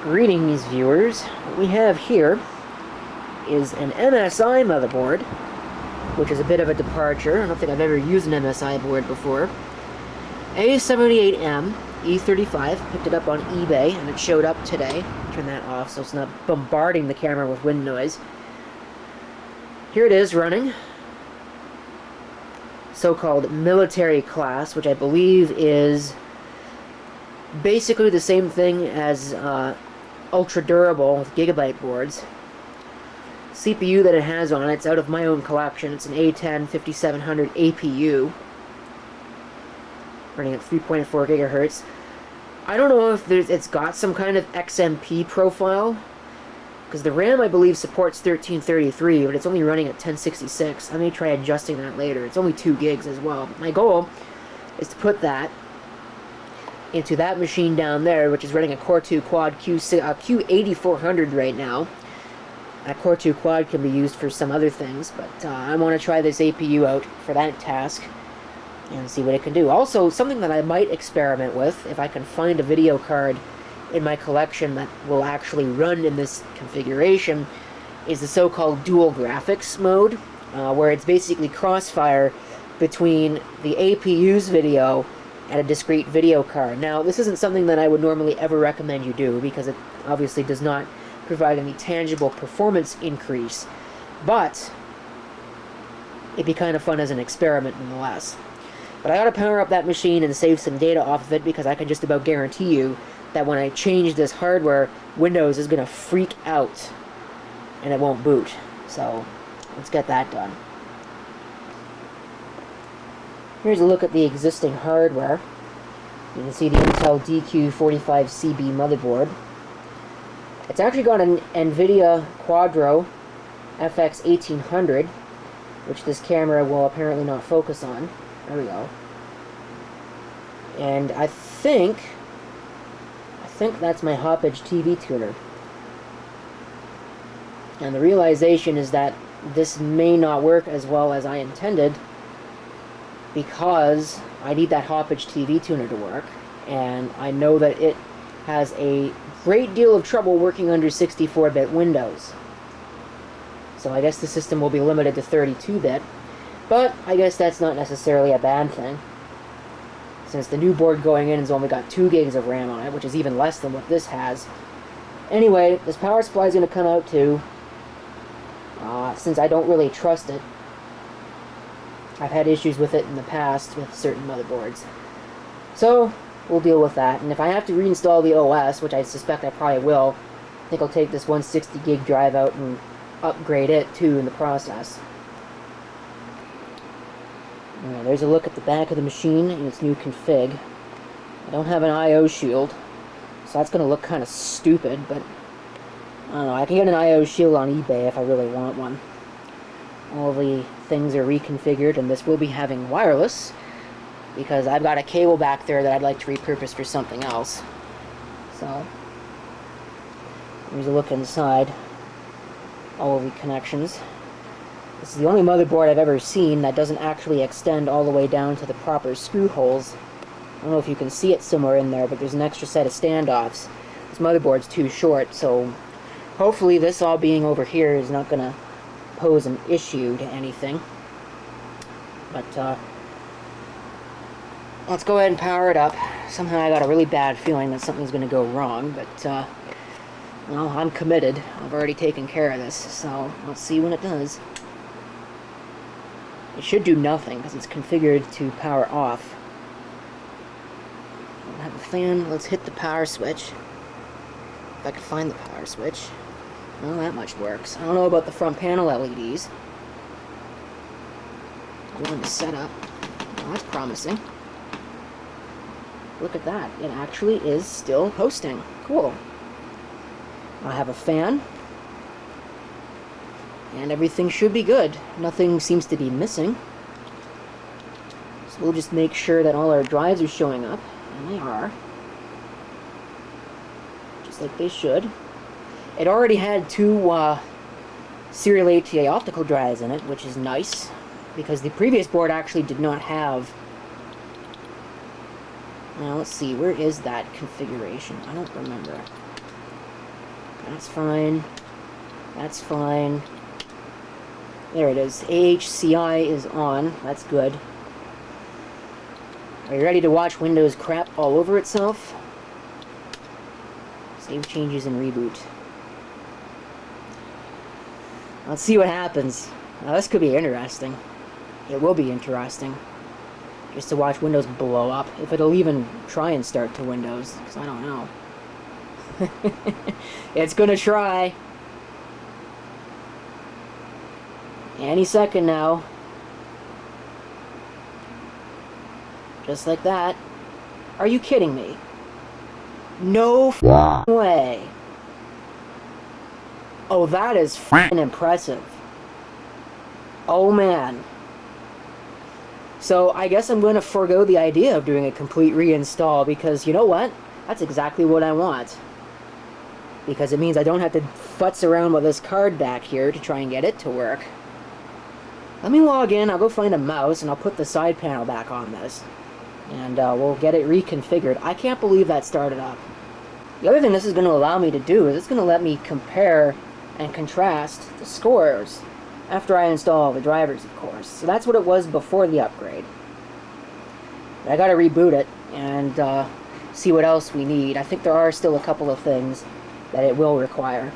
Greetings, viewers. What we have here is an MSI motherboard, which is a bit of a departure. I don't think I've ever used an MSI board before. A78M E35. Picked it up on eBay, and it showed up today. Turn that off so it's not bombarding the camera with wind noise. Here it is running. So-called military class, which I believe is basically the same thing as ultra durable Gigabyte boards. CPU that it has on it's out of my own collection. It's an A10 5700 APU running at 3.4 gigahertz. I don't know if it's got some kind of XMP profile, because the RAM I believe supports 1333, but it's only running at 1066. I may try adjusting that later. It's only 2 gigs as well. My goal is to put that into that machine down there, which is running a Core 2 Quad Q8400 right now. That Core 2 Quad can be used for some other things, but I want to try this APU out for that task and see what it can do. Also, something that I might experiment with, if I can find a video card in my collection that will actually run in this configuration, is the so-called dual graphics mode, where it's basically crossfire between the APU's video and a discrete video card. Now, this isn't something that I would normally ever recommend you do, because it obviously does not provide any tangible performance increase, but it'd be kind of fun as an experiment nonetheless. But I gotta power up that machine and save some data off of it, because I can just about guarantee you that when I change this hardware, Windows is gonna freak out and it won't boot. So let's get that done. Here's a look at the existing hardware. You can see the Intel DQ45CB motherboard. It's actually got an NVIDIA Quadro FX 1800, which this camera will apparently not focus on. There we go. And I think that's my Hauppauge TV tuner. And the realization is that this may not work as well as I intended, because I need that Hauppauge TV tuner to work, and I know that it has a great deal of trouble working under 64-bit Windows. So I guess the system will be limited to 32-bit, but I guess that's not necessarily a bad thing, since the new board going in has only got 2 gigs of RAM on it, which is even less than what this has. Anyway, this power supply is going to come out too, since I don't really trust it. I've had issues with it in the past with certain motherboards. So, we'll deal with that. And if I have to reinstall the OS, which I suspect I probably will, I think I'll take this 160 gig drive out and upgrade it too in the process. There's a look at the back of the machine in its new config. I don't have an I/O shield, so that's going to look kind of stupid, but I don't know. I can get an I/O shield on eBay if I really want one. All the things are reconfigured, and this will be having wireless, because I've got a cable back there that I'd like to repurpose for something else. So, here's a look inside all of the connections. This is the only motherboard I've ever seen that doesn't actually extend all the way down to the proper screw holes. I don't know if you can see it somewhere in there, but there's an extra set of standoffs. This motherboard's too short, so hopefully this all being over here is not going to pose an issue to anything. But let's go ahead and power it up. Somehow I got a really bad feeling that something's going to go wrong, but well, I'm committed. I've already taken care of this, so let's see when it does. It should do nothing because it's configured to power off. I don't have a fan. Let's hit the power switch. If I can find the power switch. Well, that much works. I don't know about the front panel LEDs. Going to set up. Well, that's promising. Look at that. It actually is still hosting. Cool. I have a fan. And everything should be good. Nothing seems to be missing. So we'll just make sure that all our drives are showing up. And they are. Just like they should. It already had 2 serial ATA optical drives in it, which is nice, because the previous board actually did not have. Now let's see, where is that configuration? I don't remember. That's fine. That's fine. There it is. AHCI is on. That's good. Are you ready to watch Windows crap all over itself? Save changes and reboot. Let's see what happens. Now, this could be interesting. It will be interesting. Just to watch Windows blow up. If it'll even try and start to Windows. Because I don't know. It's gonna try. Any second now. Just like that. Are you kidding me? No way. Oh, that is f***ing impressive. Oh, man. So, I guess I'm going to forego the idea of doing a complete reinstall because, you know what? That's exactly what I want. Because it means I don't have to futz around with this card back here to try and get it to work. Let me log in, I'll go find a mouse, and I'll put the side panel back on this. And we'll get it reconfigured. I can't believe that started up. The other thing this is going to allow me to do is it's going to let me compare and contrast the scores after I install all the drivers, of course. So that's what it was before the upgrade. But I got to reboot it and see what else we need. I think there are still a couple of things that it will require.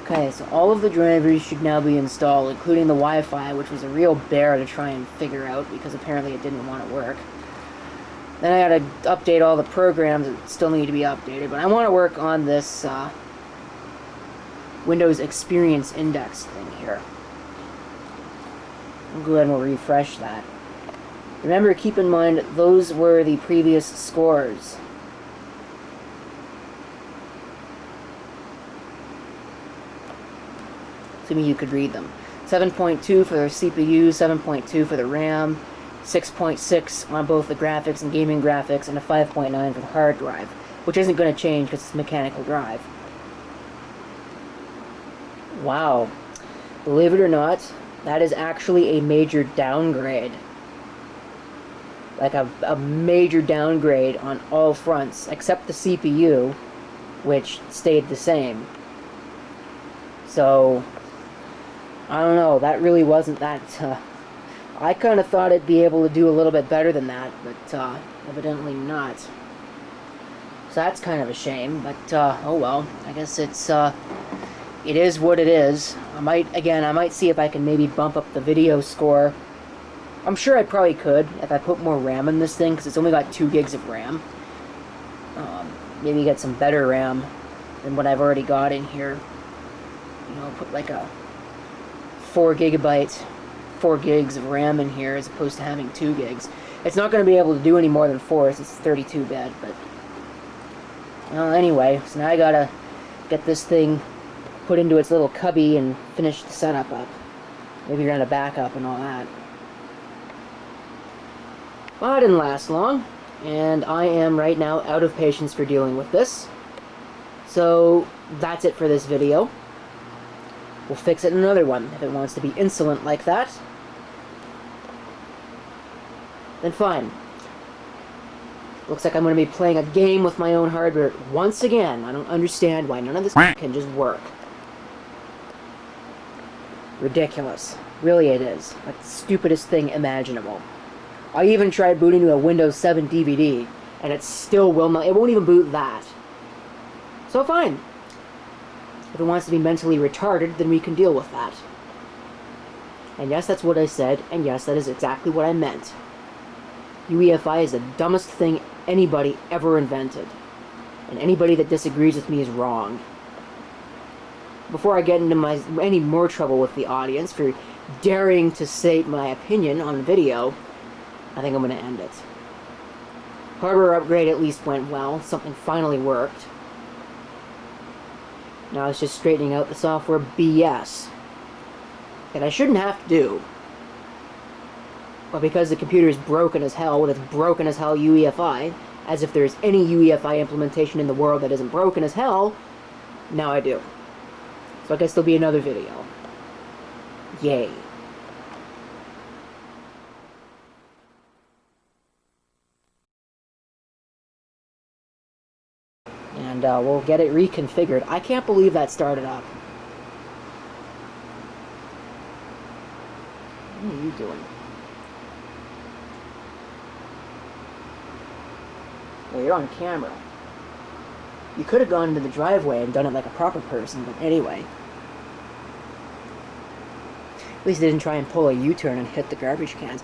Okay, so all of the drivers should now be installed, including the Wi-Fi, which was a real bear to try and figure out because apparently it didn't want to work. Then I gotta update all the programs that still need to be updated, but I want to work on this Windows Experience Index thing here. We'll go ahead and we'll refresh that. Remember, keep in mind, those were the previous scores. Assuming you could read them. 7.2 for the CPU, 7.2 for the RAM, 6.6 on both the graphics and gaming graphics, and a 5.9 for the hard drive, which isn't going to change because it's a mechanical drive. Wow. Believe it or not, that is actually a major downgrade. Like a major downgrade on all fronts, except the CPU, which stayed the same. So, I don't know, that really wasn't that, I kind of thought it'd be able to do a little bit better than that, but evidently not. So that's kind of a shame, but oh well, I guess it is what it is. I might see if I can maybe bump up the video score. I'm sure I probably could if I put more RAM in this thing, because it's only got 2 gigs of RAM. Maybe get some better RAM than what I've already got in here. You know, put like a 4 gigs of RAM in here as opposed to having 2 gigs. It's not going to be able to do any more than 4, so it's 32-bit, but... Well, anyway, so now I gotta get this thing put into its little cubby and finish the setup up. Maybe run a backup and all that. Well, it didn't last long, and I am right now out of patience for dealing with this. So, that's it for this video. We'll fix it in another one. If it wants to be insolent like that, then fine. Looks like I'm going to be playing a game with my own hardware once again. I don't understand why none of this can just work. Ridiculous. Really it is. Like the stupidest thing imaginable. I even tried booting to a Windows 7 DVD, and it still will not. It won't even boot that. So fine. If it wants to be mentally retarded, then we can deal with that. And yes, that's what I said, and yes, that is exactly what I meant. UEFI is the dumbest thing anybody ever invented. And anybody that disagrees with me is wrong. Before I get into any more trouble with the audience for daring to state my opinion on video, I think I'm going to end it. Hardware upgrade at least went well. Something finally worked. Now it's just straightening out the software BS that I shouldn't have to do. But because the computer is broken as hell with its broken as hell UEFI, as if there's any UEFI implementation in the world that isn't broken as hell, now I do. So I guess there'll be another video. Yay. and we'll get it reconfigured. I can't believe that started up. What are you doing? Well, you're on camera. You could have gone into the driveway and done it like a proper person, but anyway. At least they didn't try and pull a U-turn and hit the garbage cans.